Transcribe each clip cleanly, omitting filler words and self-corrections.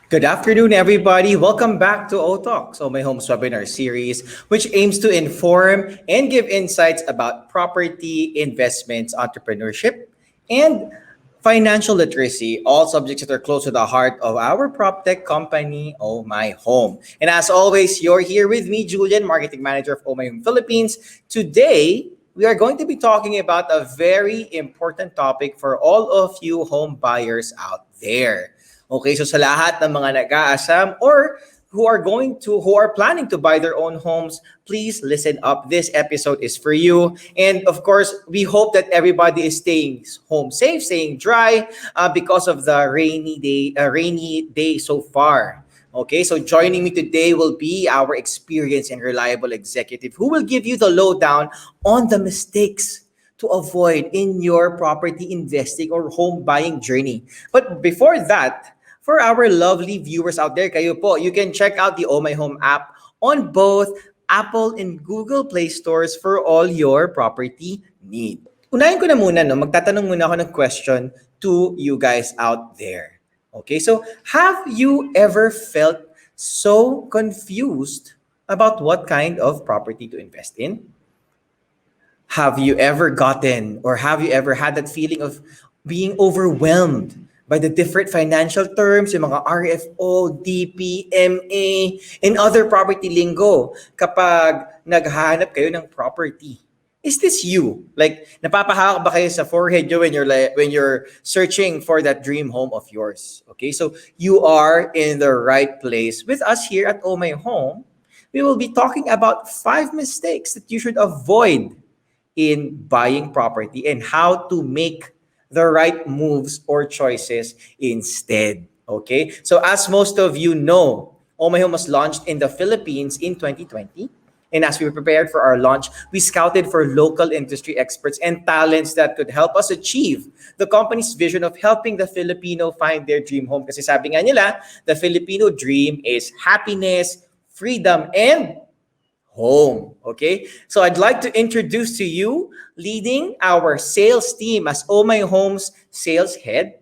Good afternoon, everybody. Welcome back to Ohtalks, Ohmyhome's webinar series, which aims to inform and give insights about property, investments, entrepreneurship, and financial literacy, all subjects that are close to the heart of our prop tech company, Oh My Home. And as always, you're here with me, Julian, Marketing Manager of Ohmyhome Philippines. Today, we are going to be talking about a very important topic for all of you home buyers out there. Okay, so sa lahat ng mga nag-aasam or who are planning to buy their own homes, please listen up. This episode is for you. And of course, we hope that everybody is staying home safe, staying dry because of the rainy day so far. Okay, so joining me today will be our experienced and reliable executive who will give you the lowdown on the mistakes to avoid in your property investing or home buying journey. But before that, for our lovely viewers out there, kayo po, you can check out the Oh My Home app on both Apple and Google Play stores for all your property need. Unahin ko na muna, no, magtatanong muna ako ng question to you guys out there. Okay, so have you ever felt so confused about what kind of property to invest in? Have you ever gotten or have you ever had that feeling of being overwhelmed by the different financial terms, yung mga RFO, DP, MA, and other property lingo kapag naghahanap kayo ng property? Is this you? Like, napapahawak ba kayo sa forehead nyo when you're searching for that dream home of yours? Okay, so you are in the right place. With us here at Oh My Home, we will be talking about 5 mistakes that you should avoid in buying property and how to make the right moves or choices instead. Okay? So as most of you know, Oh My Home was launched in the Philippines in 2020. And as we prepared for our launch, we scouted for local industry experts and talents that could help us achieve the company's vision of helping the Filipino find their dream home. Kasi sabi nga nila, the Filipino dream is happiness, freedom, and home. Okay, so I'd like to introduce to you leading our sales team as Oh My Home's sales head.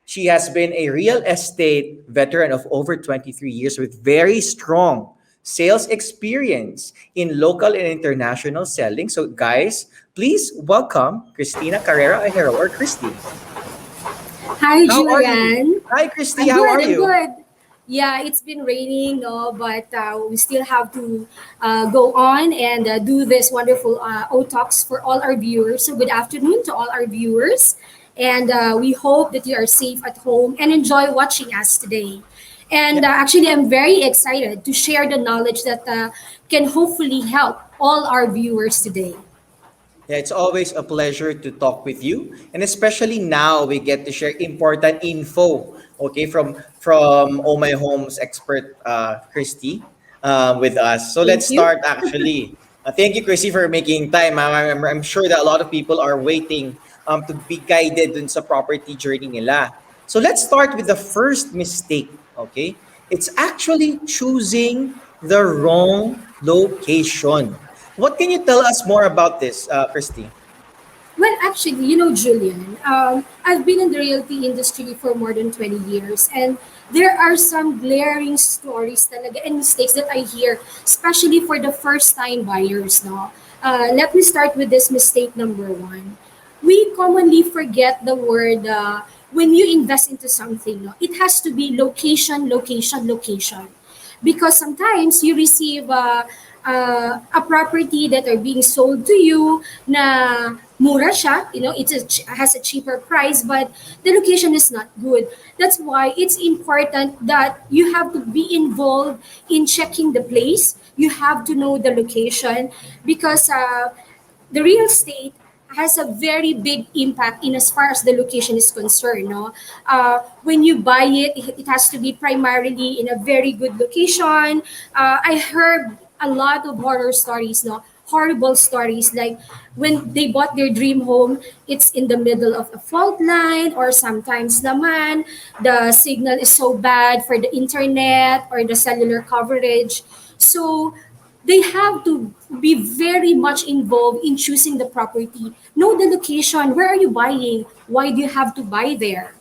She has been a real estate veteran of over 23 years with very strong sales experience in local and international selling. So guys, please welcome Christina Carrera Ahero, or Christy. Hi, How are you? Julian. Hi Christy, I'm how good. are I'm you? good. Yeah, it's been raining, no, but we still have to go on and do this wonderful O Talks for all our viewers. So, good afternoon to all our viewers, and we hope that you are safe at home and enjoy watching us today. And actually, I'm very excited to share the knowledge that can hopefully help all our viewers today. Yeah, it's always a pleasure to talk with you, and especially now we get to share important info. Okay, from Oh My Home's expert Christy with us. So let's Thank you. start. Actually, thank you, Christy, for making time. I'm sure that a lot of people are waiting to be guided dun sa property journey nila. So let's start with the first mistake. Okay, it's actually choosing the wrong location. What can you tell us more about this, Christy? Well, actually, Julian, I've been in the realty industry for more than 20 years, and there are some glaring stories talaga and mistakes that I hear, especially for the first-time buyers. No, let me start with this mistake number one. We commonly forget the word when you invest into something. No, it has to be location, location, location, because sometimes you receive a property that are being sold to you na mura siya, has a cheaper price, but the location is not good. That's why it's important that you have to be involved in checking the place. You have to know the location because the real estate has a very big impact in as far as the location is concerned. No, when you buy it has to be primarily in a very good location. I heard a lot of horror stories. No, horrible stories like when they bought their dream home, it's in the middle of a fault line, or sometimes naman the signal is so bad for the internet or the cellular coverage. So they have to be very much involved in choosing the property. Know the location. Where are you buying? Why do you have to buy there?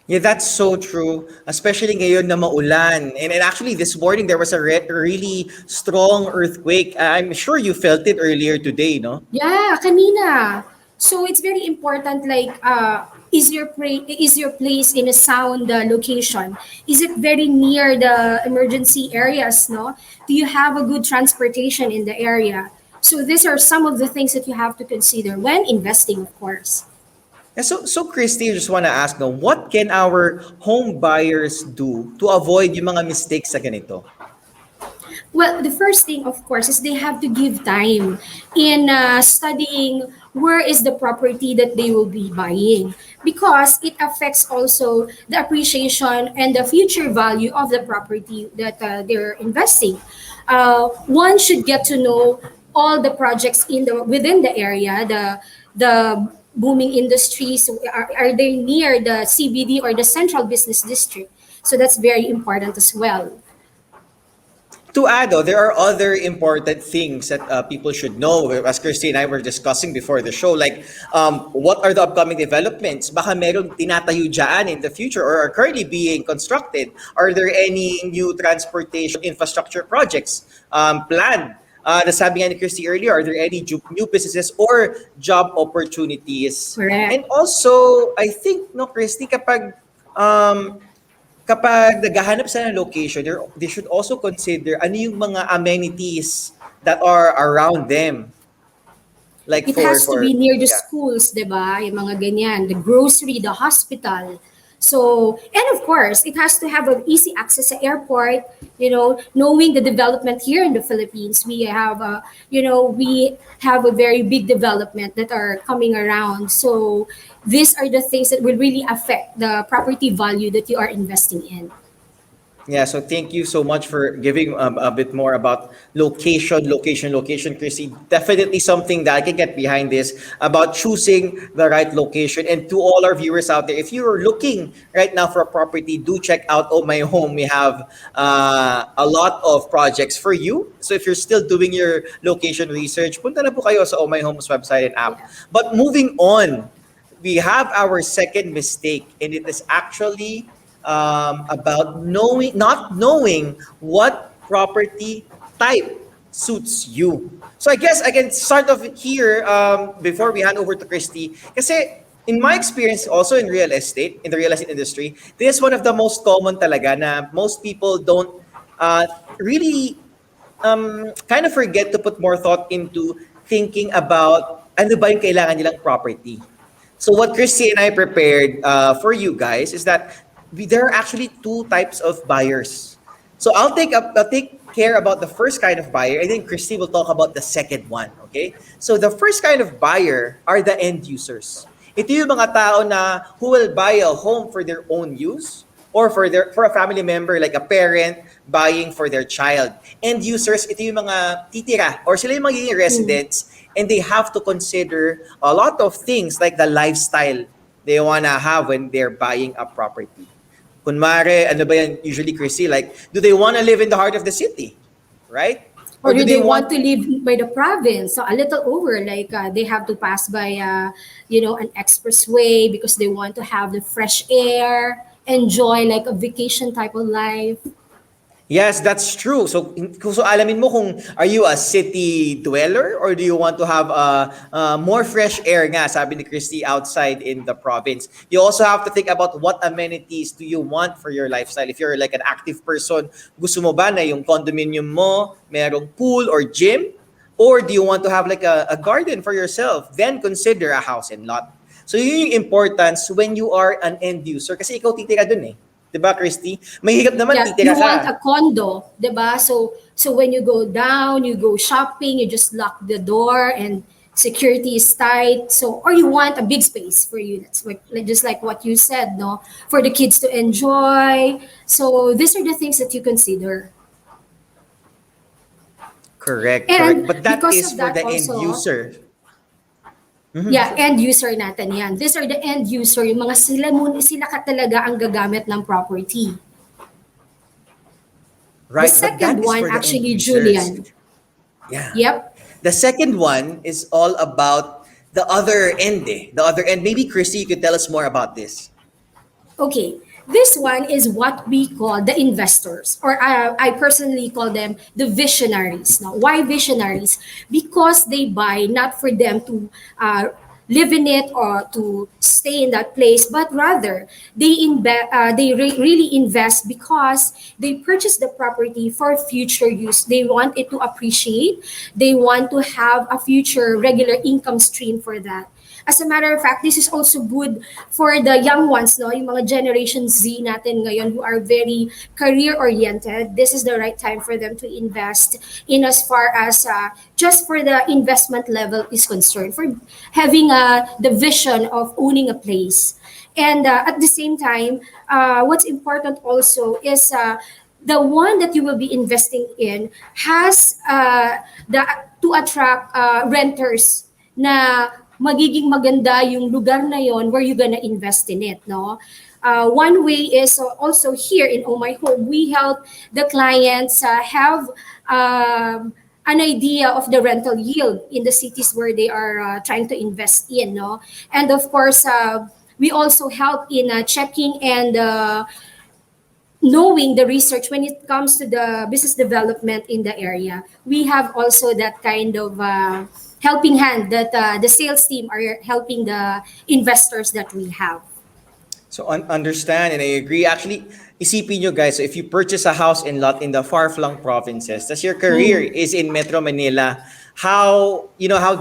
Yeah, that's so true. Especially ngayon na maulan. And actually, this morning, there was a really strong earthquake. I'm sure you felt it earlier today, no? Yeah, kanina. So it's very important like is your place in a sound location? Is it very near the emergency areas, no? Do you have a good transportation in the area? So these are some of the things that you have to consider when investing, of course. And so Christy, I just want to ask now, what can our home buyers do to avoid yung mga mistakes sa ganito? Well, the first thing, of course, is they have to give time in studying where is the property that they will be buying because it affects also the appreciation and the future value of the property that they're investing. One should get to know all the projects in the within the area, the booming industries. So are they near the CBD or the central business district? So that's very important as well. To add, there are other important things that people should know. As Christy and I were discussing before the show, like what are the upcoming developments? Baka meron tinatayo dyan in the future or are currently being constructed. Are there any new transportation infrastructure projects planned? Nasabi nga ni Christy earlier, are there any new businesses or job opportunities? Correct. And also, I think, no, Christy, um, kapag naghahanap sila ng location, they should also consider ano yung mga amenities that are around them. Like It has to for be near the yeah. schools, 'di ba? Yung mga ganyan, the grocery, the hospital. So, and of course, it has to have an easy access to airport, knowing the development here in the Philippines, we have a very big development that are coming around. So, these are the things that will really affect the property value that you are investing in. Yeah, so thank you so much for giving a bit more about location, Chrissy. Definitely something that I can get behind this about choosing the right location. And to all our viewers out there, if you're looking right now for a property, do check out Oh My Home. We have a lot of projects for you. So if you're still doing your location research, punta na po kayo sa Oh My Home's website and app. Yeah. But moving on, we have our second mistake, and it is actually about not knowing what property type suits you. So I guess I can start off here before we hand over to Christy. Kasi in my experience also in real estate, in the real estate industry, this is one of the most common talaga na most people don't really kind of forget to put more thought into thinking about ano ba yung kailangan nilang property. So what Christy and I prepared for you guys is that there are actually two types of buyers. So I'll take care about the first kind of buyer. I think Christy will talk about the second one. Okay. So the first kind of buyer are the end users. Ito yung mga tao na who will buy a home for their own use or for a family member like a parent buying for their child. End users, ito yung mga titira or sila yung magiging residents and they have to consider a lot of things like the lifestyle they wanna have when they're buying a property. Kunwari, ano ba yan usually, Chrissy? Like, do they wanna live in the heart of the city? Right? Or do they want to live by the province? So a little over, like they have to pass by, an expressway because they want to have the fresh air, enjoy like a vacation type of life. Yes, that's true. So alamin mo kung are you a city dweller or do you want to have more fresh air nga, sabi ni Christy, outside in the province. You also have to think about what amenities do you want for your lifestyle. If you're like an active person, gusto mo ba na yung condominium mo merong pool or gym? Or do you want to have like a garden for yourself? Then consider a house and lot. So yun yung importance when you are an end user kasi ikaw titira dun eh. Diba, Christy? Mahirap naman titira you ka. want a condo, diba? So when you go down, you go shopping, you just lock the door and security is tight. So or you want a big space for you. That's just like what you said, no? For the kids to enjoy. So these are the things that you consider. Correct. And But that because is of for that the also, end user. yeah, end user natin yan. These are the end user, yung mga sila ka talaga ang gagamit ng property. Right, The but that second is one, for the end actually, users. Julian. Yeah. Yep. The second one is all about the other end. The other end. Maybe Christy, you could tell us more about this. Okay, this one is what we call the investors, or I personally call them the visionaries. Now, why visionaries? Because they buy not for them to live in it or to stay in that place, but rather really invest because they purchase the property for future use. They want it to appreciate. They want to have a future regular income stream for that. As a matter of fact, this is also good for the young ones, no? Yung mga Generation Z natin ngayon who are very career-oriented. This is the right time for them to invest in as far as just for the investment level is concerned, for having the vision of owning a place. And at the same time, what's important also is the one that you will be investing in has the to attract renters na magiging maganda yung lugar na yon where you're gonna invest in it, no? One way is also here in Oh My Home, we help the clients have an idea of the rental yield in the cities where they are trying to invest in, no? And of course, we also help in checking and knowing the research when it comes to the business development in the area. We have also that kind of helping hand that the sales team are helping the investors that we have. So understand and I agree. Actually, isipin nyo guys, so if you purchase a house and lot in the far-flung provinces, tas your career is in Metro Manila, how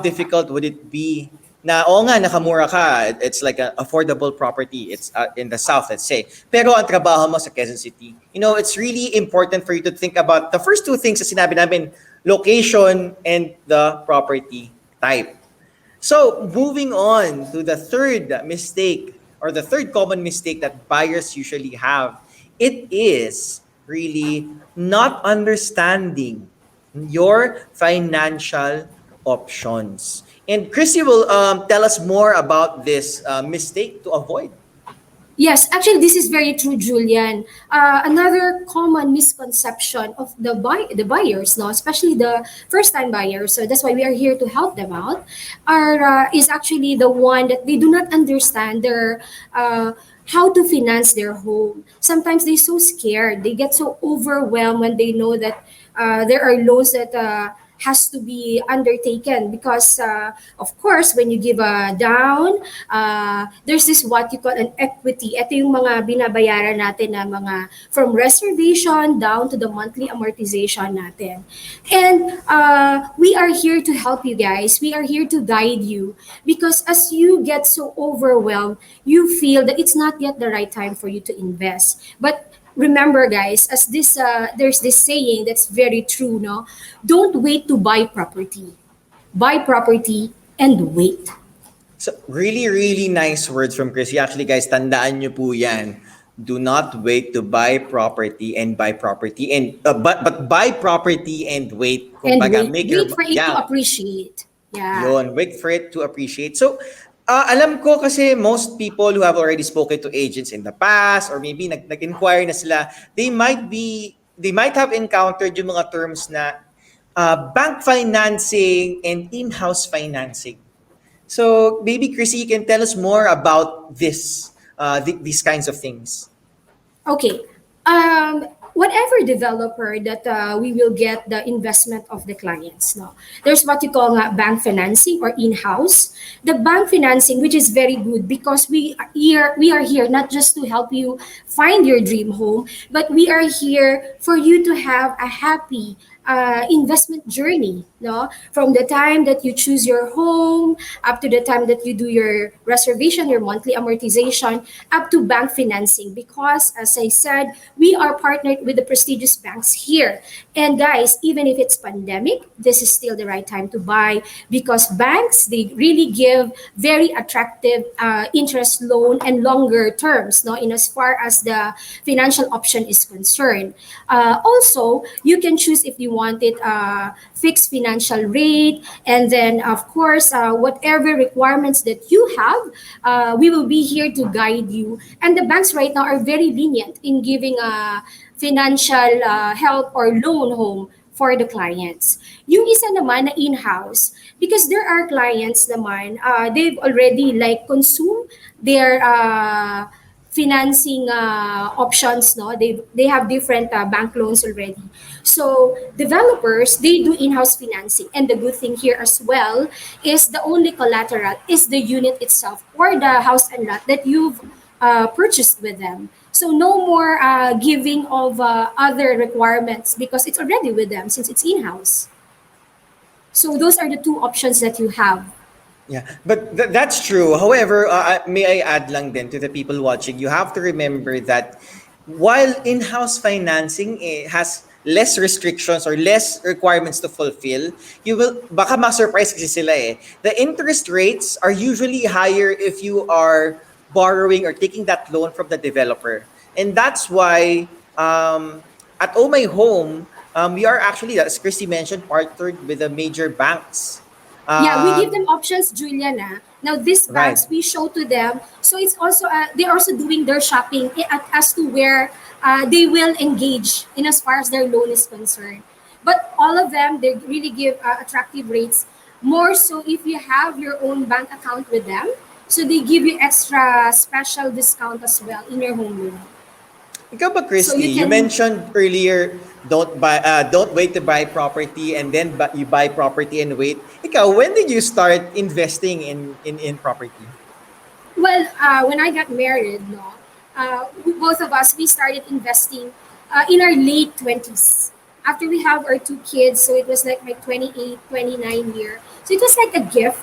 difficult would it be na, oo nga, nakamura ka, it's like an affordable property, it's in the south, let's say. Pero ang trabaho mo sa Quezon City, it's really important for you to think about the first two things na sinabi namin, location and the property type. So, moving on to the third mistake or the third common mistake that buyers usually have, it is really not understanding your financial options. And Chrissy will tell us more about this mistake to avoid. Yes, actually, this is very true, Julian. Another common misconception of the buyers, no, especially the first-time buyers. So that's why we are here to help them out. Is actually the one that they do not understand their how to finance their home. Sometimes they're so scared. They get so overwhelmed when they know that there are loans that has to be undertaken because of course when you give a down there's this what you call an equity. Ito yung mga binabayaran natin na mga from reservation down to the monthly amortization natin. And we are here to help you guys. We are here to guide you because as you get so overwhelmed, you feel that it's not yet the right time for you to invest. But remember guys, as this there's this saying that's very true, no? Don't wait to buy property. Buy property and wait. So, really, really nice words from Chrissy. Actually, guys, tandaan nyo po yan. Do not wait to buy property and buy property and but buy property and wait. And Kumbaga, wait for it to appreciate. Yeah. Yun, wait for it to appreciate. So, alam ko kasi most people who have already spoken to agents in the past or maybe nag-inquire na sila, they might have encountered yung mga terms na bank financing and in-house financing. So, maybe Chrissy, you can tell us more about these kinds of things. Okay. Whatever developer that we will get the investment of the clients. No, there's what you call bank financing or in-house. The bank financing, which is very good because we are here not just to help you find your dream home, but we are here for you to have a happy investment journey, no? From the time that you choose your home up to the time that you do your reservation, your monthly amortization, up to bank financing. Because as I said, we are partnered with the prestigious banks here. And guys, even if it's pandemic, this is still the right time to buy because banks, they really give very attractive interest loan and longer terms, no? In as far as the financial option is concerned. Also, you can choose if you wanted fixed financial rate, and then of course whatever requirements that you have, we will be here to guide you. And the banks right now are very lenient in giving financial help or loan home for the clients. Yung isa naman na in-house, because there are clients naman, they've already like consumed their financing options. No, they have different bank loans already. So developers, they do in-house financing, and the good thing here as well is the only collateral is the unit itself or the house and lot that you've purchased with them. So no more giving of other requirements because it's already with them since it's in-house. So those are the two options that you have. Yeah, but that's true. However, may I add lang din to the people watching, you have to remember that while in-house financing has less restrictions or less requirements to fulfill, you will, baka ma-surprise kasi sila eh. The interest rates are usually higher if you are borrowing or taking that loan from the developer. And that's why at Oh My Home, we are actually, as Christy mentioned, partnered with the major banks. Yeah, we give Um, them options, Juliana. Now, these right. banks, we show to them. So it's also, they're also doing their shopping as to where they will engage in as far as their loan is concerned. But all of them, they really give attractive rates. More so if you have your own bank account with them. So they give you extra special discount as well in your home loan. Ikaw ba, So Christy? you You can, mentioned earlier, don't wait to buy property and then you buy property and wait. Ikaw, when did you start investing in property? well, when I got married, no, both of us, we started investing in our late 20s. After we have our two kids, so it was like my 28, 29 year. So it was like a gift.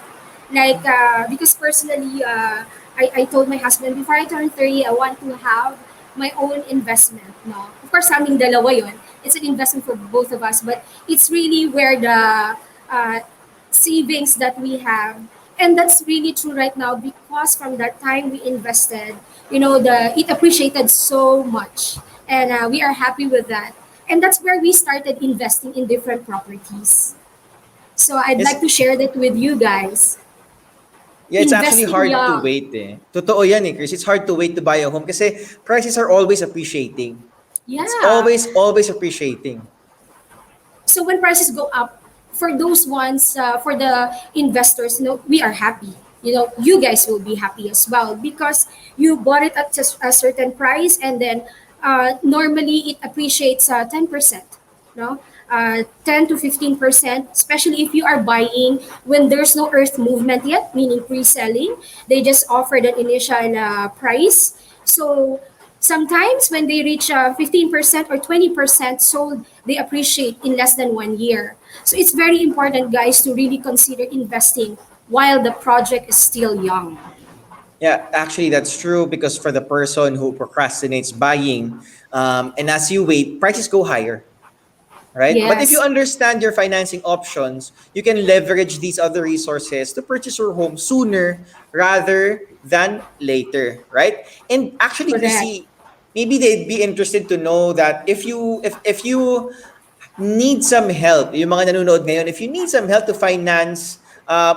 Like, because personally, I told my husband, before I turn 30, I want to have my own investment. No? Of course, aming dalawa yun. It's an investment for both of us, but it's really where the uh, savings that we have, and that's really true right now because from that time we invested, the it appreciated so much, and we are happy with that, and that's where we started investing in different properties. So I'd Yes, like to share that with you guys. yeah, it's actually Investing hard to young. wait eh. Totoo yan eh, Chris. It's hard to wait to buy a home kasi prices are always appreciating. It's Yeah. always appreciating. So when prices go up, for those ones, for the investors, we are happy. You guys will be happy as well because you bought it at just a certain price, and then normally it appreciates 10%. No, 10 to 15%, especially if you are buying when there's no earth movement yet, meaning pre-selling. They just offered an initial price. So sometimes when they reach 15% or 20% sold, they appreciate in less than 1 year. So it's very important, guys, to really consider investing while the project is still young. Yeah, actually, that's true because for the person who procrastinates buying, and as you wait, prices go higher, right? But if you Yes, understand your financing options, you can leverage these other resources to purchase your home sooner rather than later, right? And actually, correct. Chrissy, maybe they'd be interested to know that if you need some help, yung mga nanonood ngayon, if you need some help to finance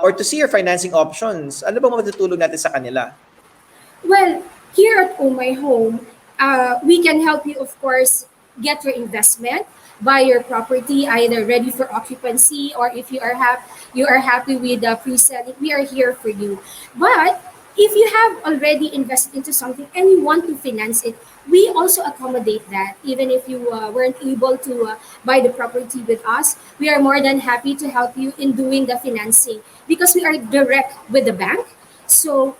or to see your financing options, ano bang matutulong natin sa kanila? Well, here at Oh My Home, we can help you, of course, get your investment, buy your property either ready for occupancy, or if you are happy with the pre-selling, we are here for you. But if you have already invested into something and you want to finance it, we also accommodate that. Even if you weren't able to buy the property with us, we are more than happy to help you in doing the financing because we are direct with the bank. So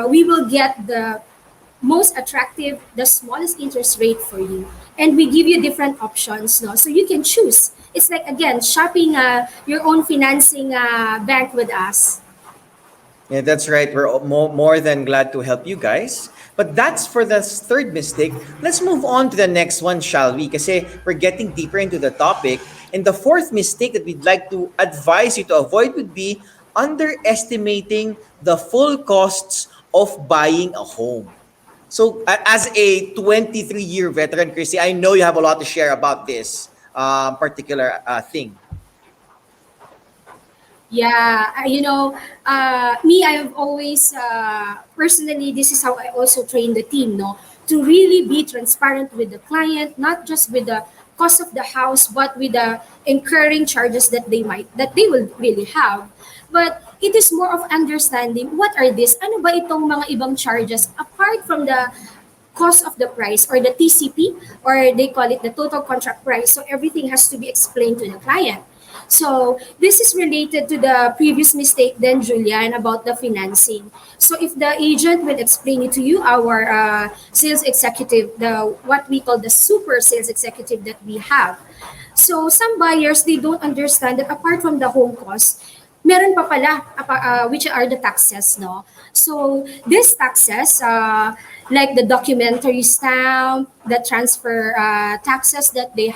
we will get the most attractive, the smallest interest rate for you. And we give you different options, no? So you can choose. It's like, again, shopping your own financing bank with us. Yeah, that's right. We're more than glad to help you guys. But that's for the third mistake. Let's move on to the next one, shall we? Kasi we're getting deeper into the topic. And the fourth mistake that we'd like to advise you to avoid would be underestimating the full costs of buying a home. So, as a 23-year veteran, Chrissy, I know you have a lot to share about this particular thing. Yeah, me, I have always, personally, this is how I also train the team, no? To really be transparent with the client, not just with the cost of the house, but with the incurring charges that they will really have. But it is more of understanding what are this? Ano ba itong mga ibang charges apart from the cost of the price, or the TCP, or they call it the total contract price. So everything has to be explained to the client. So this is related to the previous mistake then, Julian, about the financing. So if the agent will explain it to you, our sales executive, the what we call the super sales executive that we have. So some buyers, they don't understand that apart from the home cost, meron pa pala, which are the taxes, no? So these taxes, like the documentary stamp, the transfer taxes that they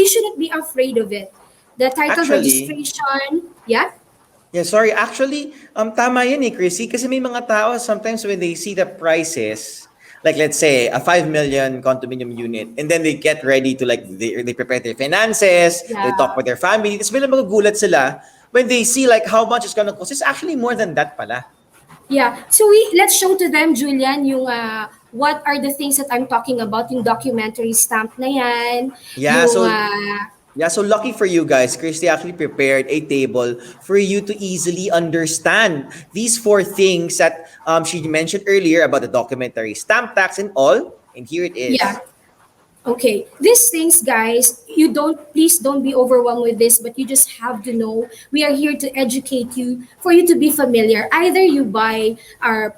shouldn't be afraid of it. The title Actually, registration, yeah, yeah, sorry. Actually, tama yan eh, Chrissy. Kasi may mga tao, sometimes when they see the prices, like let's say, a 5 million condominium unit, and then they get ready to like, they prepare their finances, they talk yeah. with their family, tapos bilang magugulat sila when they see like how much it's gonna cost. It's actually more than that pala. Yeah. So let's show to them, Julian, yung what are the things that I'm talking about, yung documentary stamp na yan, Yeah, yung so yeah, so lucky for you guys, Christy actually prepared a table for you to easily understand these four things that she mentioned earlier about the documentary stamp tax and all. And here it yeah. is. Okay, these things, guys, please don't be overwhelmed with this, but you just have to know we are here to educate you, for you to be familiar. Either you buy our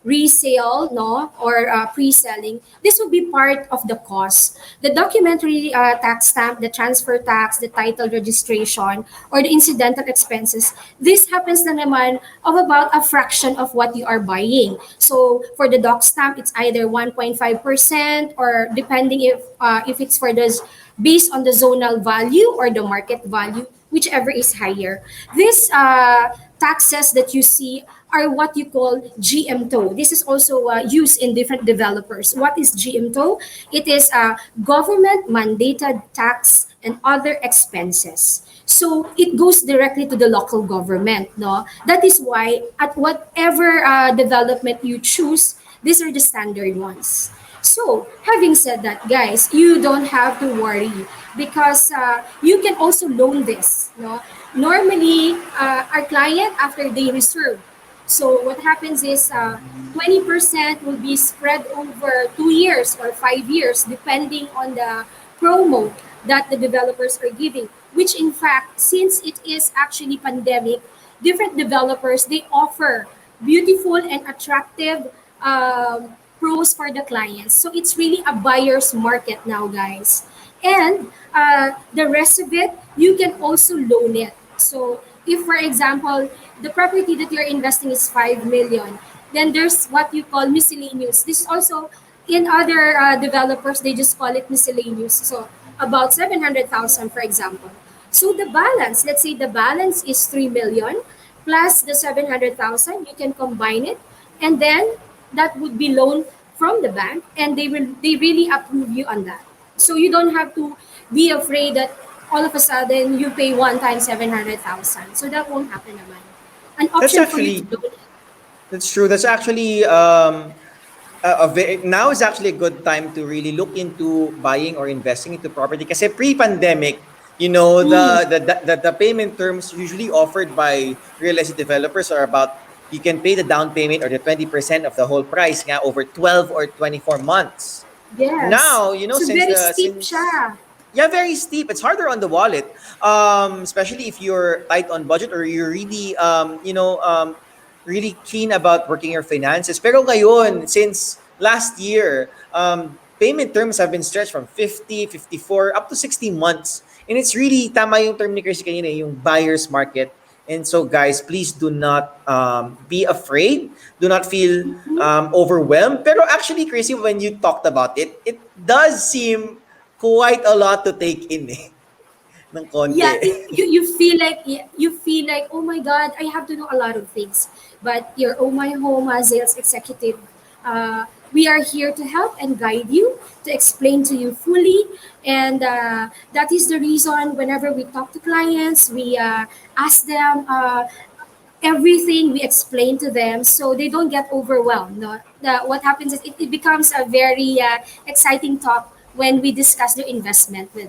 resale, no, or pre-selling, this will be part of the cost. The documentary tax stamp, the transfer tax, the title registration, or the incidental expenses, this happens na naman of about a fraction of what you are buying. So for the doc stamp, it's either 1.5%, or depending if it's for the based on the zonal value or the market value, whichever is higher. This taxes that you see are what you call GMTO. This is also used in different developers. What is GMTO? It is government mandated tax and other expenses. So it goes directly to the local government. No, that is why at whatever development you choose, these are the standard ones. So, having said that, guys, you don't have to worry because you can also loan this. No? Normally, our client, after they reserve, so what happens is 20% will be spread over 2 years or 5 years, depending on the promo that the developers are giving. Which, in fact, since it is actually pandemic, different developers, they offer beautiful and attractive pros for the clients. So it's really a buyer's market now, guys. And the rest of it, you can also loan it. So if, for example, the property that you're investing is 5 million, then there's what you call miscellaneous. This is also in other developers, they just call it miscellaneous. So about 700,000, for example. So the balance, let's say the balance is 3 million plus the 700,000, you can combine it, and then that would be loan from the bank, and they really approve you on that. So you don't have to be afraid that all of a sudden you pay one time 700,000. So that won't happen naman. An That's option for you to actually, loan it. that's true. That's actually now is actually a good time to really look into buying or investing into property. Kasi pre-pandemic, you know, Mm, the payment terms usually offered by real estate developers are about you can pay the down payment or the 20% of the whole price nga over 12 or 24 months. yes. Now, you know, So very steep siya. yeah, very steep. It's harder on the wallet, especially if you're tight on budget or you're really, really keen about working your finances. Pero ngayon, since last year, payment terms have been stretched from 50, 54, up to 60 months. And it's really, tama yung term ni Chris kanina, yung buyer's market. And so, guys, please do not be afraid. Do not feel overwhelmed. Pero actually, Chrissy, when you talked about it, it does seem quite a lot to take in eh. Ng Yeah, konti. you feel like, yeah, you feel like, oh my god, I have to know a lot of things. But your Oh My Home sales executive, we are here to help and guide you, to explain to you fully. And that is the reason whenever we talk to clients, we ask them everything, we explain to them so they don't get overwhelmed. No? What happens is it becomes a very exciting talk when we discuss the investment with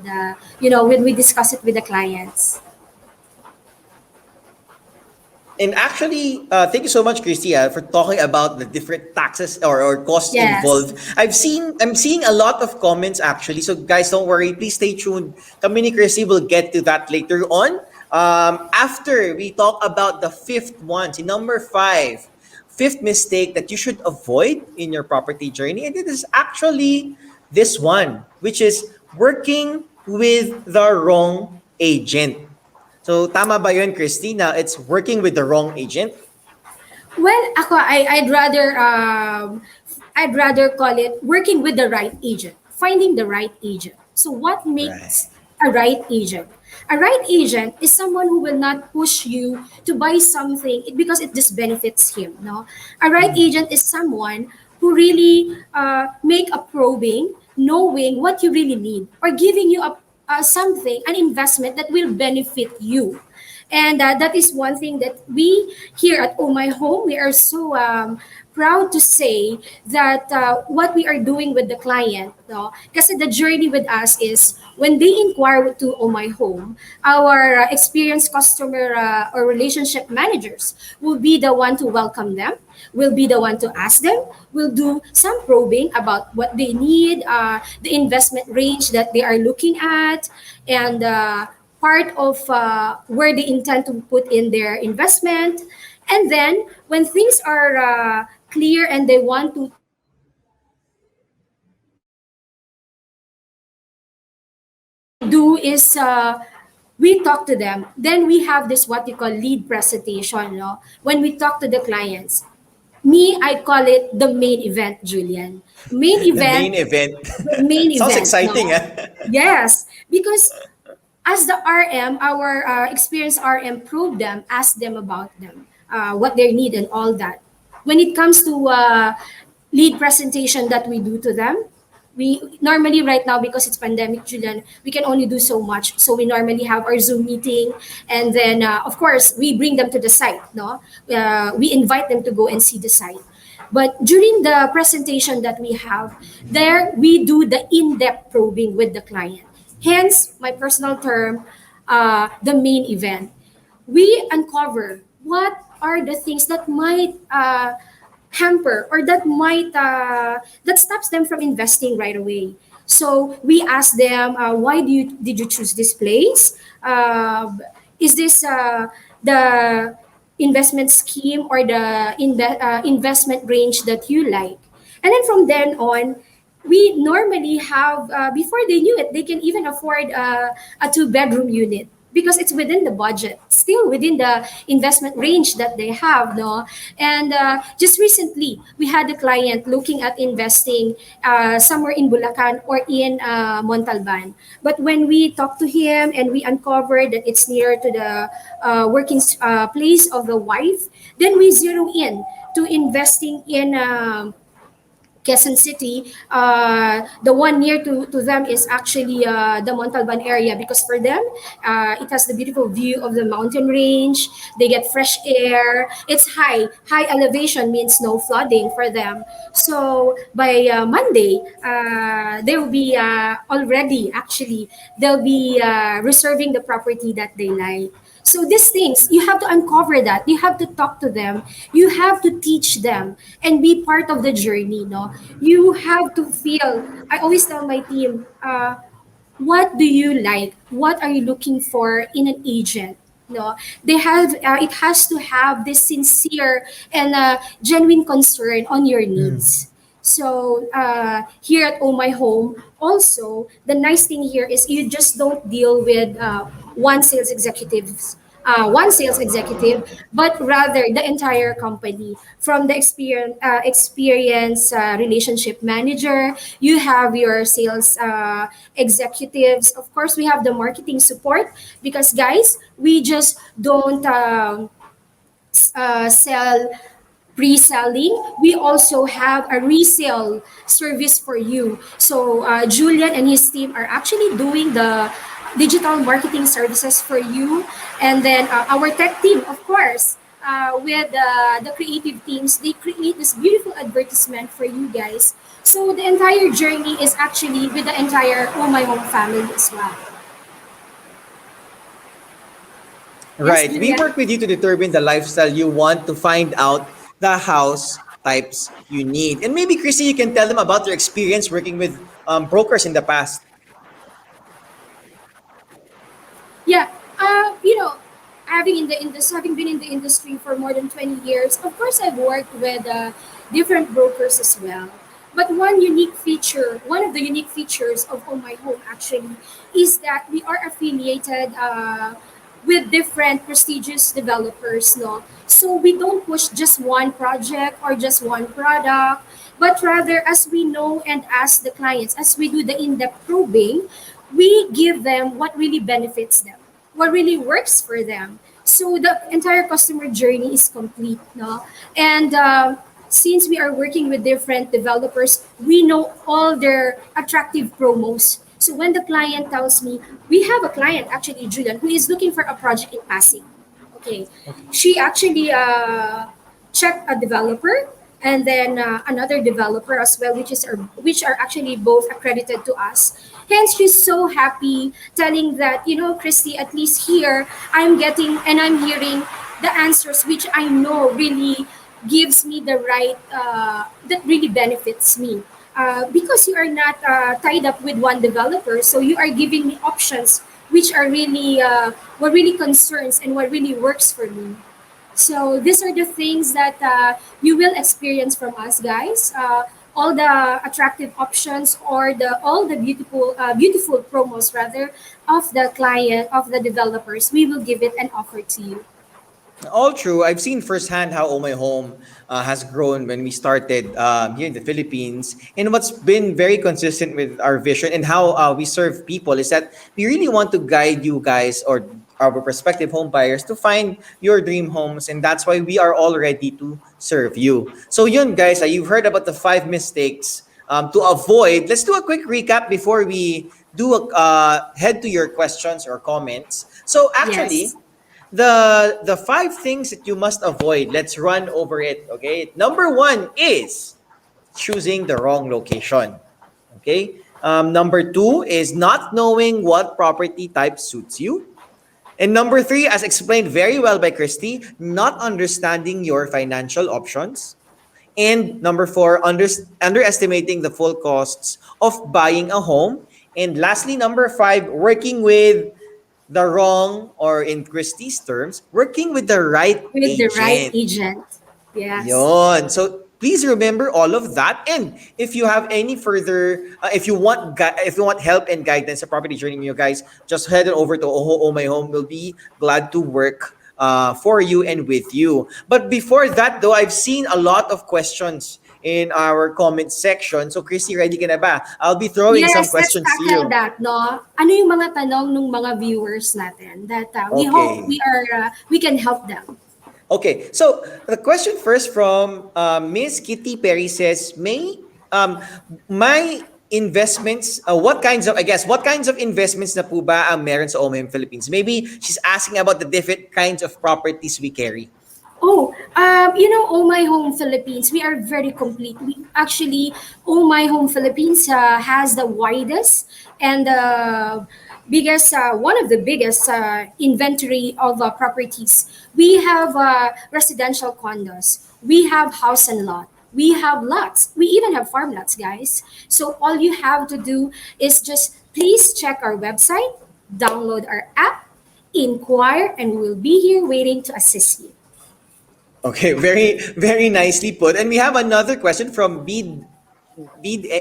when we discuss it with the clients. And actually, thank you so much, Christia, for talking about the different taxes or costs Yes. involved. I'm seeing a lot of comments actually. So guys, don't worry. Please stay tuned. Kami ni Christy will get to that later on. After we talk about the fifth one, see number five, fifth mistake that you should avoid in your property journey, and it is actually this one, which is working with the wrong agent. So tama ba yun, Christina? It's working with the wrong agent? Well, ako, I'd rather call it working with the right agent, finding the right agent. So what Right. makes a right agent? A right agent is someone who will not push you to buy something because it just benefits him. No, a right agent is someone who really make a probing, knowing what you really need, or giving you something, an investment that will benefit you. And that is one thing that we here at Oh My Home, we are so proud to say that what we are doing with the client, no? Kasi the journey with us is when they inquire to Oh My Home, our experienced customer or relationship managers will be the one to welcome them, will be the one to ask them, will do some probing about what they need, the investment range that they are looking at, and part of where they intend to put in their investment. And then when things are clear and they want to what we do is we talk to them. Then we have this what you call lead presentation. No? When we talk to the clients, me, I call it the main event, Julian. Main The event, main event. the main Sounds event. exciting, No, ah. yes, because as the RM, our experienced RM probe them, ask them about them, what they need and all that. When it comes to lead presentation that we do to them, we normally right now because it's pandemic, Julian, we can only do so much. So we normally have our Zoom meeting, and then of course we bring them to the site. No, we invite them to go and see the site. But during the presentation that we have, there we do the in-depth probing with the client. Hence, my personal term, the main event. We uncover what are the things that might hamper or that stops them from investing right away. So we ask them, why did you choose this place? Is this the investment scheme or the investment range that you like? And then from then on, we normally have before they knew it, they can even afford a two-bedroom unit because it's within the budget, still within the investment range that they have, no. And just recently we had a client looking at investing somewhere in Bulacan or in Montalban. But when we talked to him and we uncovered that it's near to the working place of the wife, then we zero in to investing in Quezon City. The one near to them is actually the Montalban area because for them, it has the beautiful view of the mountain range. They get fresh air. It's high. High elevation means no flooding for them. So by Monday, they will be already, actually, they'll be reserving the property that they like. So these things, you have to uncover that. You have to talk to them. You have to teach them and be part of the journey. No, you have to feel. I always tell my team, what do you like? What are you looking for in an agent? No, they have. It has to have this sincere and genuine concern on your needs. So here at Oh My Home, also the nice thing here is you just don't deal with one sales executive, but rather the entire company. From the experience relationship manager, you have your sales executives. Of course, we have the marketing support because guys, we just don't sell pre-selling. We also have a resale service for you. So Julian and his team are actually doing the digital marketing services for you. And then our tech team, of course, with the creative teams, they create this beautiful advertisement for you guys. So the entire journey is actually with the entire Oh My Home family as well. Yes, Right. We Julian? work with you to determine the lifestyle you want to find out the house types you need. And maybe, Chrissy, you can tell them about your experience working with brokers in the past. Yeah, having been in the industry for more than 20 years, of course, I've worked with different brokers as well. But one of the unique features of Oh My Home actually is that we are affiliated with different prestigious developers, no? So we don't push just one project or just one product, but rather as we know and ask the clients, as we do the in-depth probing, we give them what really benefits them, what really works for them. So the entire customer journey is complete, no? And since we are working with different developers, we know all their attractive promos. So when the client tells me, we have a client actually, Julian, who is looking for a project in Pasig. Okay, Okay. she actually checked a developer and then another developer as well, which are actually both accredited to us. Hence, she's so happy telling that, Christy, at least here I'm getting and I'm hearing the answers which I know really gives me the right that really benefits me. Because you are not tied up with one developer, so you are giving me options which are really what really concerns and what really works for me. So these are the things that you will experience from us, guys. All the attractive options or the all the beautiful promos rather of the client of the developers, we will give it and offer to you. All true. I've seen firsthand how Oh My Home has grown when we started here in the Philippines. And what's been very consistent with our vision and how we serve people is that we really want to guide you guys or our prospective home buyers to find your dream homes. And that's why we are all ready to serve you. So, yun, guys, you've heard about the 5 mistakes to avoid. Let's do a quick recap before we head to your questions or comments. So, Yes. actually, the 5 things that you must avoid. Let's run over it. Okay. Number one is choosing the wrong location. Okay. Number two is not knowing what property type suits you. And number three, as explained very well by Christy, not understanding your financial options. And number four, underestimating the full costs of buying a home. And lastly, number five, working with the wrong, or in Christie's terms, working with the right With the right agent. agent. Yes. Yon. So please remember all of that. And if you have any further, if you want help and guidance sa property journey, you guys, just head on over to Oh My Home. We'll be glad to work for you and with you. But before that, though, I've seen a lot of questions in our comment section. So Christy, ready ka na ba? I'll be throwing some Yes, let's questions to tackle you. that, no? Ano yung mga tanong ng mga viewers natin that we hope Okay. we can help them. Okay, so the question first from Miss Kitty Perry says, "May my investments, what kinds of investments na po ba ang meron sa Ohmyhome Philippines?" Maybe she's asking about the different kinds of properties we carry. Oh, Oh My Home Philippines, we are very complete. We actually, Oh My Home Philippines has the widest and biggest, one of the biggest inventory of properties. We have residential condos. We have house and lot. We have lots. We even have farm lots, guys. So all you have to do is just please check our website, download our app, inquire, and we'll be here waiting to assist you. Okay, very very nicely put. And we have another question from Bid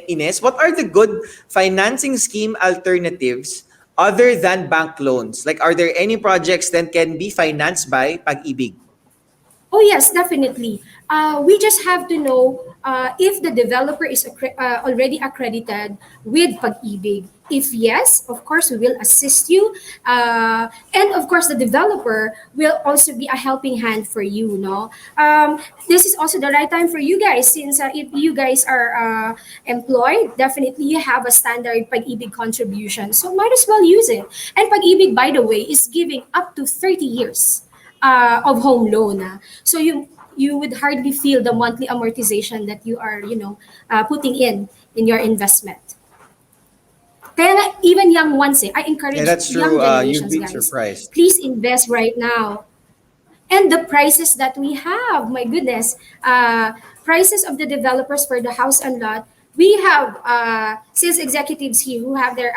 Ines. What are the good financing scheme alternatives other than bank loans? Like, are there any projects that can be financed by Pag-ibig? Oh yes, definitely. We just have to know if the developer is already accredited with Pag-ibig. If yes, of course, we will assist you. And of course, the developer will also be a helping hand for you. No, this is also the right time for you guys since if you guys are employed, definitely you have a standard Pag-ibig contribution. So might as well use it. And Pag-ibig, by the way, is giving up to 30 years of home loan. So you would hardly feel the monthly amortization that you are putting in your investment. Kaya nga, even young ones, I Yeah, encourage that's young true. You'd generations, be guys, surprised. please invest right now. And the prices that we have, my goodness, prices of the developers for the house and lot. We have sales executives here who have their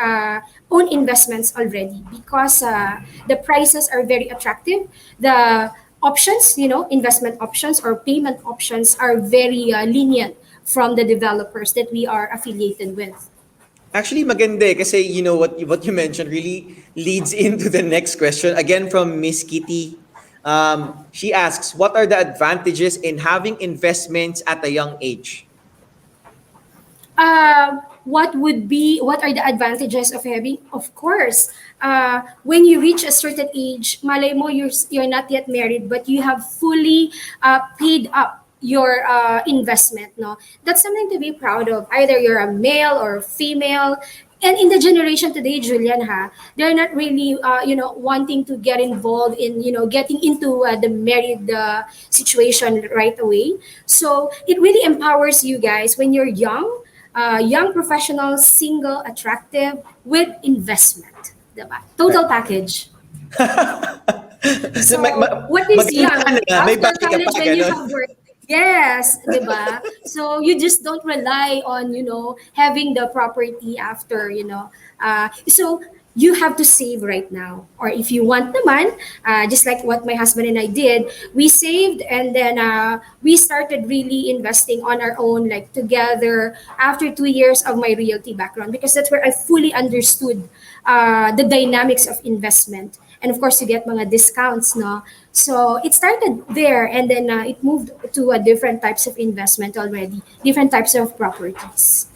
own investments already because the prices are very attractive. The options, investment options or payment options are very lenient from the developers that we are affiliated with. Actually, maganda kasi what you mentioned really leads into the next question. Again from Miss Kitty. She asks, what are the advantages in having investments at a young age? What are the advantages of having, of course, when you reach a certain age, malay mo, you're not yet married but you have fully paid up your investment, no, that's something to be proud of, either you're a male or female. And in the generation today, Julian, they're not really wanting to get involved in getting into the married situation right away. So it really empowers you guys when you're young professional, single, attractive, with investment. Diba? Total package. So, So, what is maganda young? na, may After bahay ka pa, college, when you gano'n? have work, yes, diba? So, you just don't rely on, having the property after, so you have to save right now. Or if you want naman, just like what my husband and I did, we saved and then we started really investing on our own, like together after 2 years of my realty background, because that's where I fully understood the dynamics of investment. And of course, you get mga discounts, no? So it started there, and then it moved to different types of investment already, different types of properties.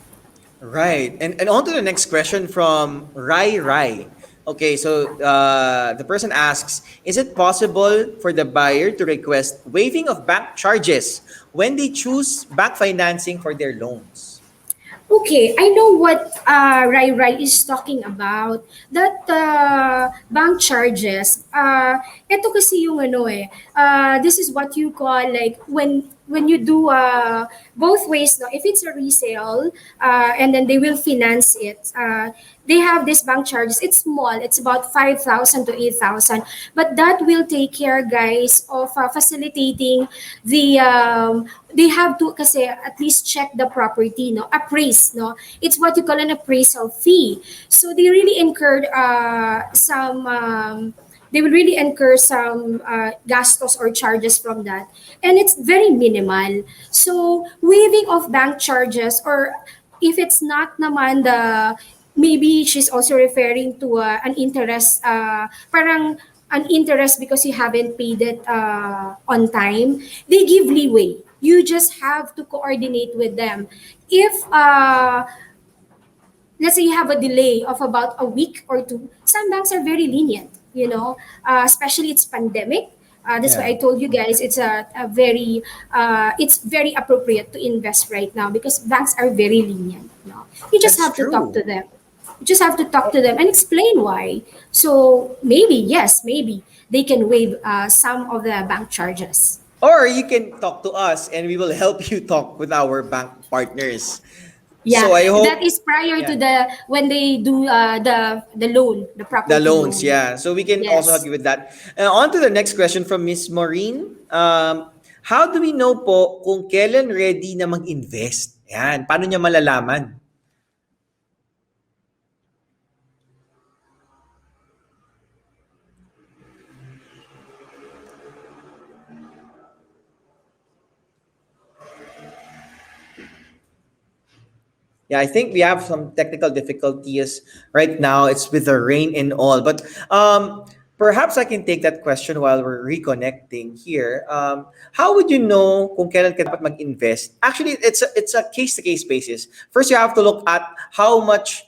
Right. And on to the next question from Rai Rai. Okay, so the person asks, is it possible for the buyer to request waiving of bank charges when they choose bank financing for their loans? Okay, I know what Rai Rai is talking about. That bank charges. Ito kasi yung this is what you call like when you do both ways. No, if it's a resale, and then they will finance it. They have this bank charges. It's small. It's about 5,000 to 8,000, but that will take care, guys, of facilitating the. They have to kasi at least check the property, no, appraise, no. It's what you call an appraisal fee. So they really incurred some. They will really incur some gastos or charges from that, and it's very minimal. So waiving of bank charges, or if it's not naman the, maybe she's also referring to an interest, parang an interest because you haven't paid it on time, they give leeway. You just have to coordinate with them. If let's say you have a delay of about a week or two, some banks are very lenient, especially it's pandemic. That's why I Yeah, told you guys it's a very it's very appropriate to invest right now because banks are very lenient. You just that's have to talk true. to them. You just have to talk to them and explain why. So maybe, yes, maybe they can waive some of the bank charges. Or you can talk to us and we will help you talk with our bank partners. Yeah, So I that hope, is prior to yeah, the when they do the loan, the the property loans, loan. yeah. So we can also help Yes. you with that. On to the next question from Miss Maureen. How do we know po kung kailan ready na mag-invest? Yan, paano niya malalaman? Yeah, I think we have some technical difficulties right now. It's with the rain and all. But perhaps I can take that question while we're reconnecting here. How would you know kung kailan ka dapat mag-invest? Actually, it's a case-to-case basis. First, you have to look at how much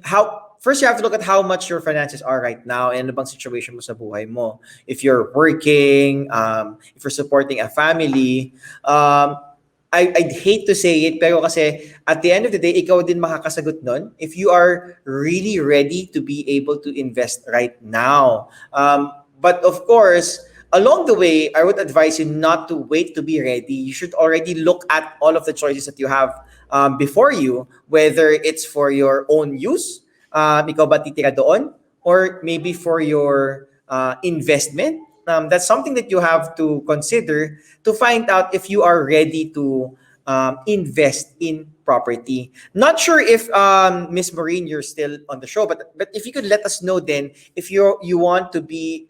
how first you have to look at how much your finances are right now and ano bang situation mo sa buhay mo. If you're working, if you're supporting a family, I'd hate to say it, pero kasi at the end of the day, ikaw din makakasagot nun if you are really ready to be able to invest right now. But of course, along the way, I would advise you not to wait to be ready. You should already look at all of the choices that you have before you, whether it's for your own use, ikaw ba titira doon? Or maybe for your investment? That's something that you have to consider to find out if you are ready to invest in property. Not sure if Miss Maureen, you're still on the show, but if you could let us know then if you want to be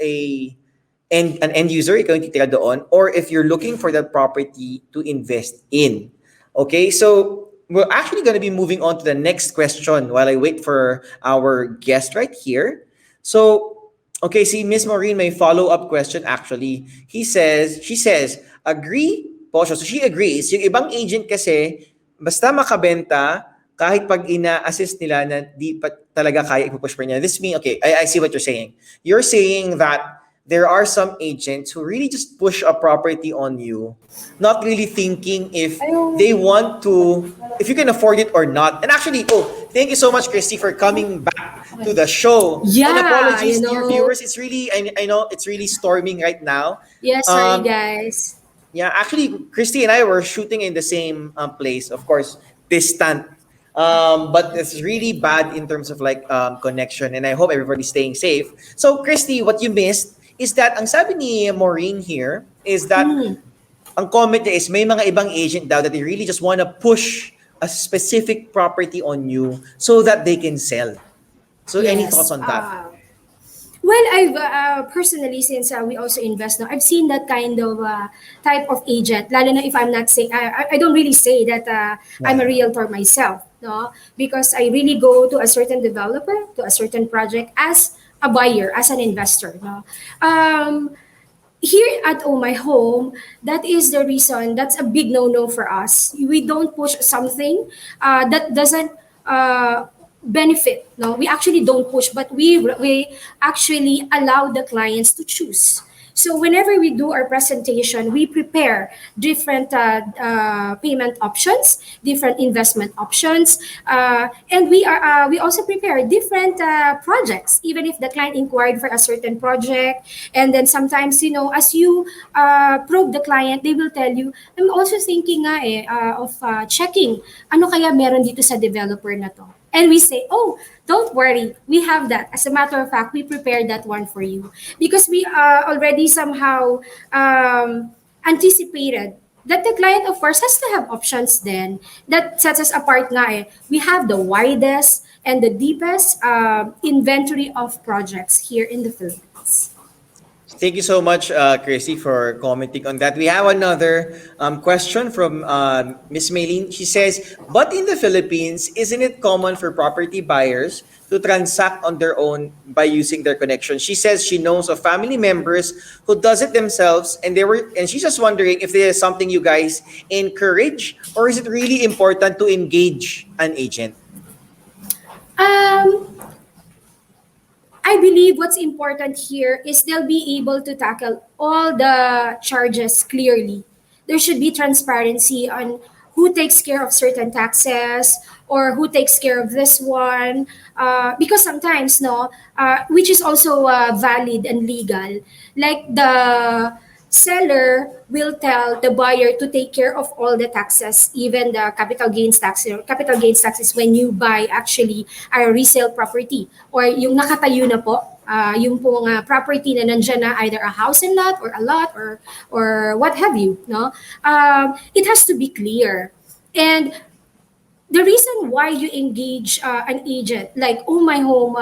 an end user, ikaw yung titira doon, or if you're looking for that property to invest in. Okay, so we're actually going to be moving on to the next question while I wait for our guest right here. So, okay, see, Miss Maureen, may follow-up question actually. She says, agree po siya. So she agrees. Yung ibang agent kasi, basta makabenta, kahit pag ina-assist nila na di pa talaga kaya ipupush pa niya. This means, okay, I see what you're saying. You're saying that there are some agents who really just push a property on you, not really thinking if they want to, if you can afford it or not. And actually, oh, thank you so much, Christy, for coming back to the show. Yeah, And apologies you to your know. viewers. It's really, I know it's really storming right now. Yeah, sorry guys. Yeah, actually, Christy and I were shooting in the same place, of course, distant. But it's really bad in terms of like connection, and I hope everybody's staying safe. So, Christy, what you missed is that ang sabi ni Maureen here is that ang comment niya is may mga ibang agent daw that they really just want to push a specific property on you so that they can sell. So, any Yes. thoughts on that? Well, I've personally, since we also invest now, I've seen that kind of type of agent. Lalo na if I'm not saying, I don't really say that I'm a realtor myself, no, because I really go to a certain developer, to a certain project as a buyer, as an investor, no. Here at Oh My Home, that is the reason. That's a big no-no for us. We don't push something that doesn't benefit. No, we actually don't push, but we actually allow the clients to choose. So whenever we do our presentation, we prepare different payment options, different investment options, and we also prepare different projects. Even if the client inquired for a certain project, and then sometimes as you probe the client, they will tell you, I'm also thinking of checking ano kaya meron dito sa developer na to. And we say, oh, don't worry, we have that. As a matter of fact, we prepared that one for you because we already somehow anticipated that the client, of course, has to have options then. That sets us apart nga eh. We have the widest and the deepest inventory of projects here in the Philippines. Thank you so much, Chrissy, for commenting on that. We have another question from Miss Maylene. She says, but in the Philippines, isn't it common for property buyers to transact on their own by using their connection? She says she knows of family members who does it themselves, and she's just wondering if there is something you guys encourage, or is it really important to engage an agent? I believe what's important here is they'll be able to tackle all the charges clearly. There should be transparency on who takes care of certain taxes or who takes care of this one. Because sometimes, no, which is also valid and legal, like the seller will tell the buyer to take care of all the taxes, even the capital gains tax. Capital gains tax is when you buy actually a resale property or yung nakatayo na po, yung pong property na nandyan na, either a house and lot or a lot or what have you, no? It has to be clear. And the reason why you engage an agent like Oh My Home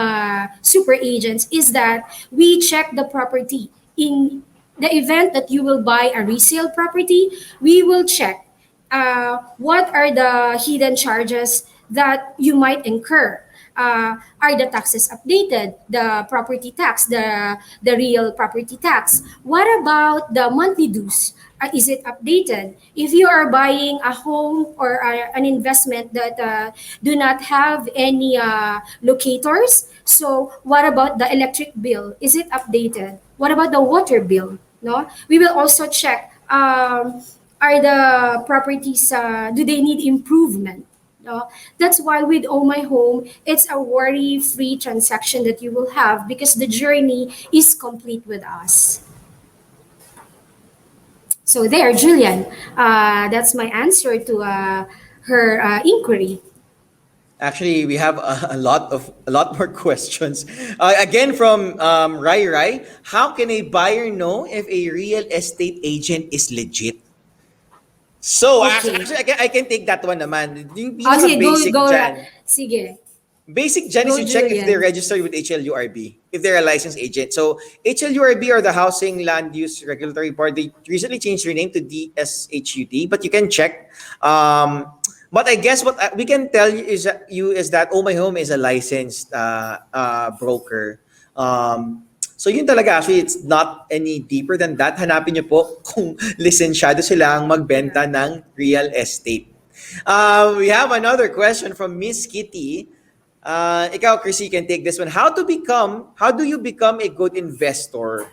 super agents is that we check the property. In the event that you will buy a resale property, we will check what are the hidden charges that you might incur. Are the taxes updated? The property tax, the real property tax. What about the monthly dues? Is it updated? If you are buying a home or an investment that do not have any locators, so what about the electric bill? Is it updated? What about the water bill? No, we will also check. Are the properties do they need improvement? No? That's why with Oh My Home, it's a worry-free transaction that you will have because the journey is complete with us. So there, Julian, that's my answer to her inquiry. Actually, we have a lot more questions. Again from Rai Rai, how can a buyer know if a real estate agent is legit? So Okay. I can take that one naman. Yung Oh, pinaka sige, basic dyan. Sige, Basic dyan is go you check if they're Julian. registered with HLURB, if they're a licensed agent. So HLURB, or the Housing Land Use Regulatory Board, they recently changed their name to DSHUD, but you can check. But I guess what we can tell you is that Oh My Home is a licensed broker. So yun talaga, actually it's not any deeper than that. Hanapin niyo po kung lisensyado silang magbenta ng real estate. We have another question from Miss Kitty. Ikaw, Chrissy, can take this one. How do you become a good investor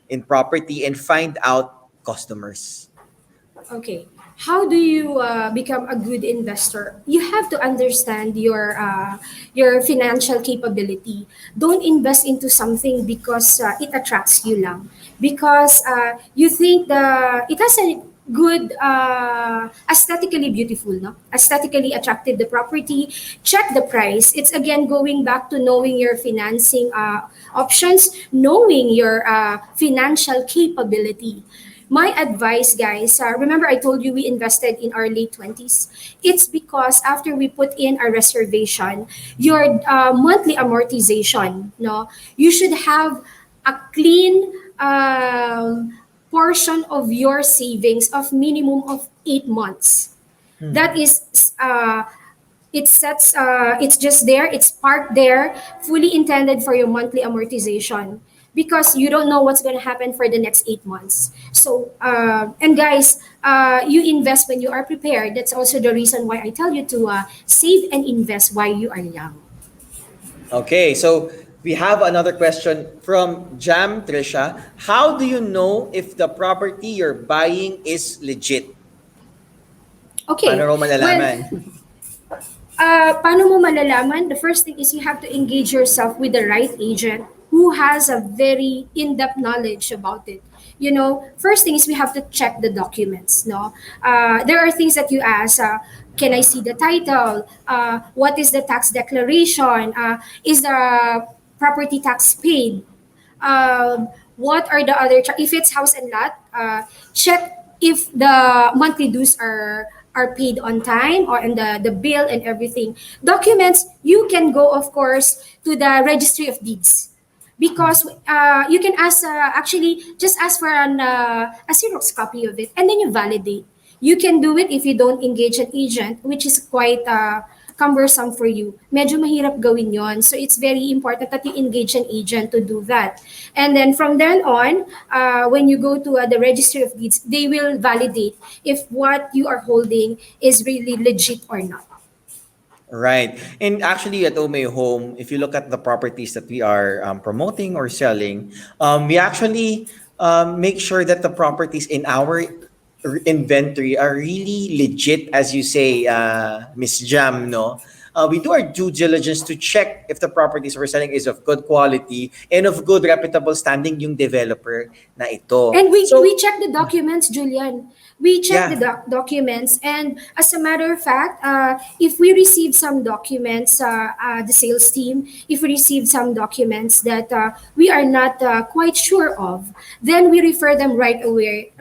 in property and find out customers? Okay. How do you become a good investor? You have to understand your financial capability. Don't invest into something because it attracts you lang. Because you think it has a good aesthetically beautiful, no? Aesthetically attractive the property. Check the price. It's again going back to knowing your financing options, knowing your financial capability. My advice, guys, remember I told you we invested in our late 20s? It's because after we put in a reservation, your monthly amortization, no, you should have a clean portion of your savings of minimum of 8 months. That is it's just there, it's parked there, fully intended for your monthly amortization, because you don't know what's going to happen for the next 8 months. So and guys, you invest when you are prepared. That's also the reason why I tell you to save and invest while you are young. Okay, so we have another question from Jam Trisha. How do you know if the property you're buying is legit? Paano Okay, raw well, malalaman? paano mo malalaman? The first thing is you have to engage yourself with the right agent who has a very in-depth knowledge about it. You know, first thing is we have to check the documents. No, there are things that you ask. Can I see the title? What is the tax declaration? Is the property tax paid? What are the other if it's house and lot, check if the monthly dues are paid on time, or in the bill and everything. Documents, you can go of course to the registry of deeds, because you can ask, actually just ask for a Xerox copy of it, and then you validate. You can do it if you don't engage an agent, which is quite cumbersome for you. Medyo mahirap gawin yon. So it's very important that you engage an agent to do that. And then from then on, when you go to the registry of deeds, they will validate if what you are holding is really legit or not. Right. And actually, at Omay Home, if you look at the properties that we are promoting or selling, we actually make sure that the properties in our inventory are really legit, as you say, Miss Jam, no? We do our due diligence to check if the properties we're selling is of good quality and of good reputable standing yung developer na ito. And we So, check the documents, Julian. We check the yeah. documents, and as a matter of fact, if we receive some documents, the sales team, if we receive some documents that we are not quite sure of, then we refer them right away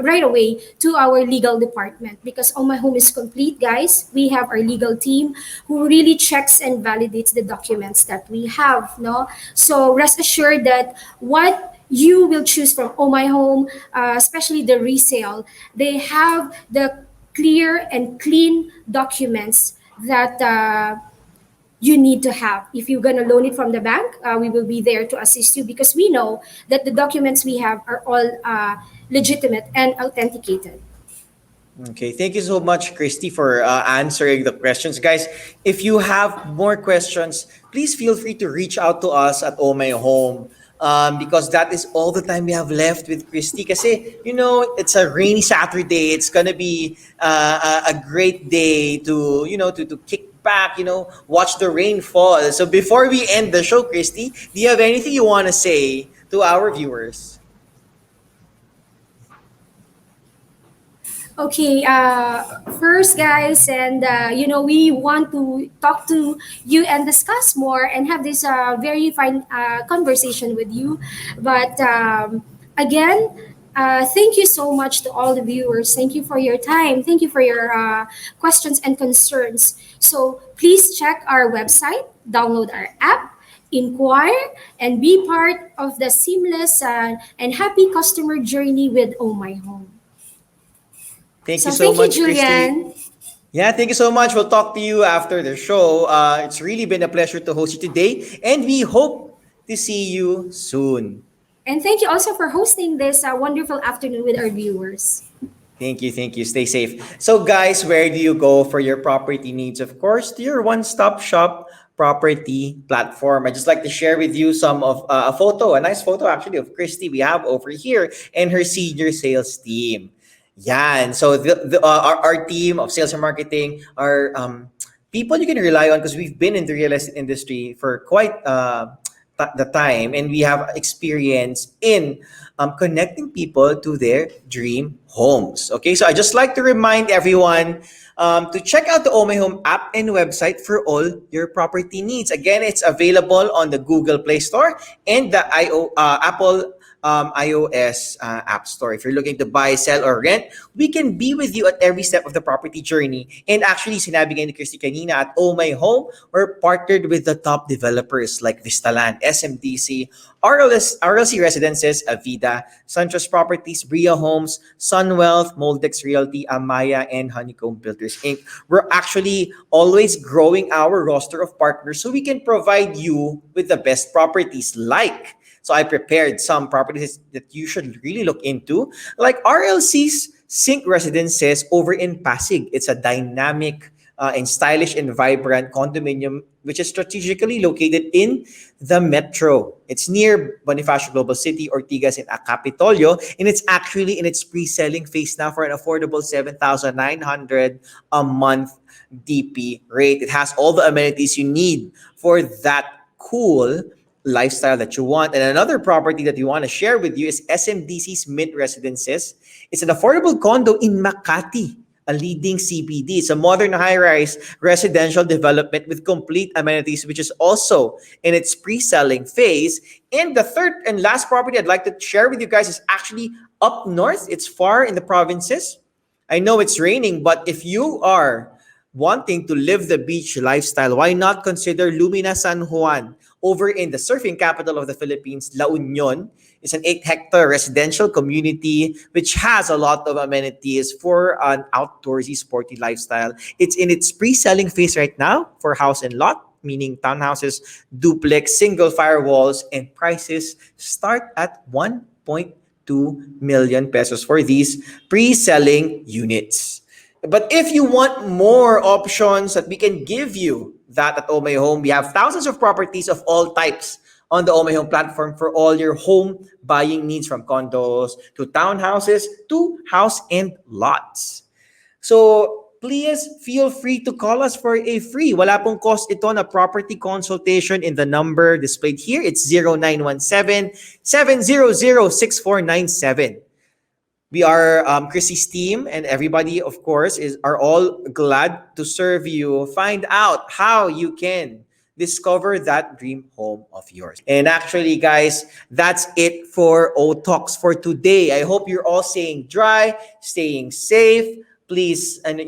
to our legal department, because Oh My Home is complete, guys. We have our legal team who really checks and validates the documents that we have. No, so rest assured that what you will choose from Oh My Home, especially the resale, they have the clear and clean documents that you need to have. If you're going to loan it from the bank, we will be there to assist you, because we know that the documents we have are all legitimate and authenticated. Okay, thank you so much, Christy, for answering the questions. Guys, if you have more questions, please feel free to reach out to us at Oh My Home. Because that is all the time we have left with Christy. Kasi, it's a rainy Saturday. It's gonna be a great day to kick back, watch the rain fall. So before we end the show, Christy, do you have anything you want to say to our viewers? Okay, first, guys, and we want to talk to you and discuss more and have this very fine conversation with you. But again, thank you so much to all the viewers. Thank you for your time. Thank you for your questions and concerns. So please check our website, download our app, inquire, and be part of the seamless and happy customer journey with Oh My Home. Thank you So so thank you, much, Christy. Julian. Yeah, thank you so much. We'll talk to you after the show. It's really been a pleasure to host you today, and we hope to see you soon. And thank you also for hosting this wonderful afternoon with our viewers. Thank you, thank you. Stay safe. So, guys, where do you go for your property needs? Of course, to your one-stop shop property platform. I just like to share with you some of a photo, a nice photo actually of Christy we have over here and her senior sales team. Yeah, and so our team of sales and marketing are people you can rely on because we've been in the real estate industry for quite the time, and we have experience in connecting people to their dream homes. Okay, so I just like to remind everyone to check out the Ohmyhome app and website for all your property needs. Again, it's available on the Google Play Store and the Apple iOS app store. If you're looking to buy, sell, or rent, we can be with you at every step of the property journey. And actually, sinabi nga ni Christy kanina at Oh My Home, we're partnered with the top developers like Vistaland, SMDC, RLC Residences, Avida, SunTrust Properties, Bria Homes, Sunwealth, Moldex Realty, Amaya, and Honeycomb Builders Inc. We're actually always growing our roster of partners so we can provide you with the best properties like. So I prepared some properties that you should really look into, like RLC's Sync Residences over in Pasig. It's a dynamic and stylish and vibrant condominium which is strategically located in the metro. It's near Bonifacio Global City, Ortigas, and Capitolio, and it's actually in its pre-selling phase now for an affordable 7,900 a month DP rate. It has all the amenities you need for that cool lifestyle that you want. And another property that we want to share with you is SMDC's Mint Residences. It's an affordable condo in Makati, a leading CBD. It's a modern high-rise residential development with complete amenities, which is also in its pre-selling phase. And the third and last property I'd like to share with you guys is actually up north. It's far in the provinces. I know it's raining, but if you are wanting to live the beach lifestyle, why not consider Lumina San Juan over in the surfing capital of the Philippines, La Union. It's an 8-hectare residential community which has a lot of amenities for an outdoorsy, sporty lifestyle. It's in its pre-selling phase right now for house and lot, meaning townhouses, duplex, single firewalls, and prices start at 1.2 million pesos for these pre-selling units. But if you want more options that we can give you that at Oh My Home, we have thousands of properties of all types on the Oh My Home platform for all your home buying needs, from condos to townhouses to house and lots. So please feel free to call us for a free, wala pong cost ito, na property consultation in the number displayed here. It's 0917-700-6497. We are Chrissy's team, and everybody, of course, are all glad to serve you. Find out how you can discover that dream home of yours. And actually, guys, that's it for Ohtalks for today. I hope you're all staying dry, staying safe. Please, and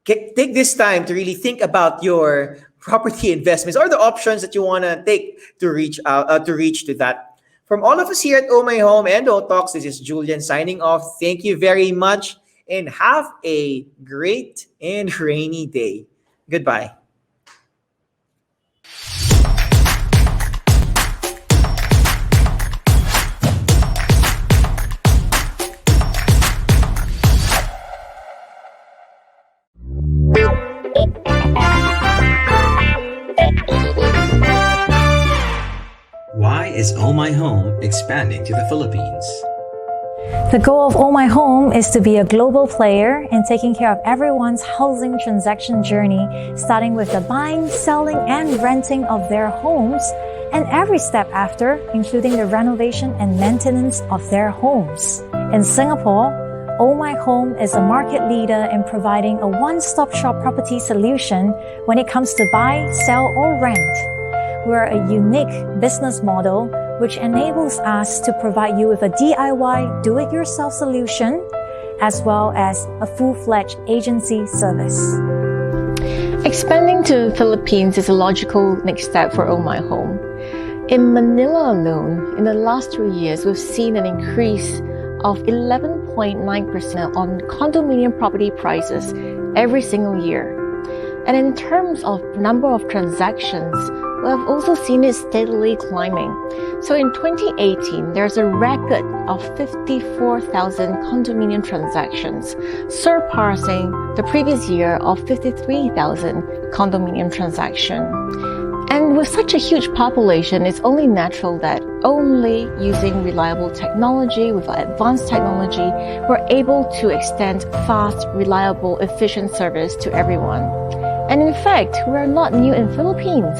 take this time to really think about your property investments or the options that you want to take to reach to that. From all of us here at Oh My Home and Ohtalks, this is Julian signing off. Thank you very much and have a great and rainy day. Goodbye. Why is Oh My Home expanding to the Philippines? The goal of Oh My Home is to be a global player in taking care of everyone's housing transaction journey, starting with the buying, selling, and renting of their homes, and every step after, including the renovation and maintenance of their homes. In Singapore, Ohmyhome is a market leader in providing a one-stop shop property solution when it comes to buy, sell, or rent. We're a unique business model which enables us to provide you with a DIY do-it-yourself solution as well as a full-fledged agency service. Expanding to the Philippines is a logical next step for Ohmyhome. In Manila alone, in the last 3 years, we've seen an increase of 11.9% on condominium property prices every single year. And in terms of number of transactions, we have also seen it steadily climbing. So in 2018, there's a record of 54,000 condominium transactions, surpassing the previous year of 53,000 condominium transactions. And with such a huge population, it's only natural that only using reliable technology, with advanced technology, we're able to extend fast, reliable, efficient service to everyone. And in fact, we're not new in Philippines.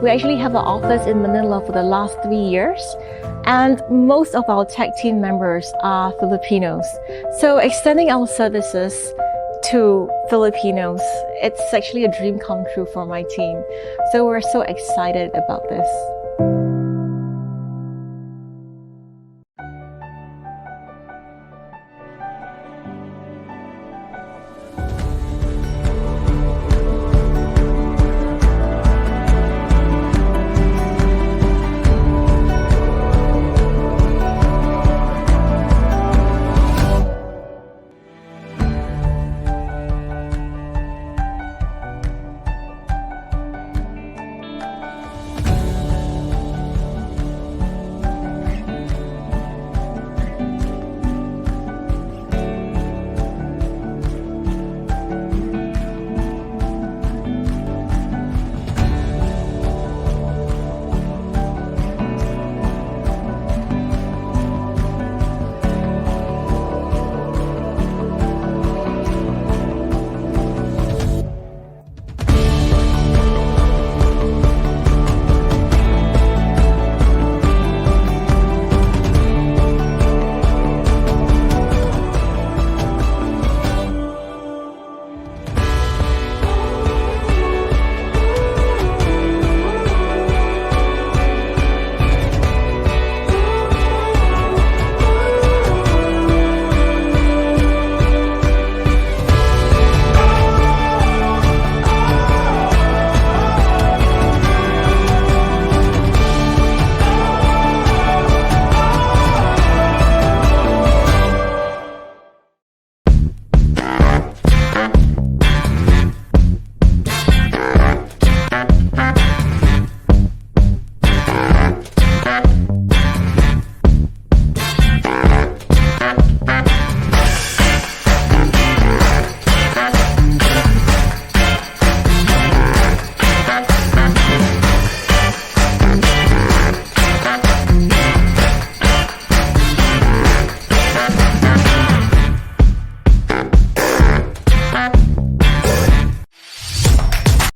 We actually have an office in Manila for the last 3 years, and most of our tech team members are Filipinos. So extending our services to Filipinos, it's actually a dream come true for my team. So we're so excited about this.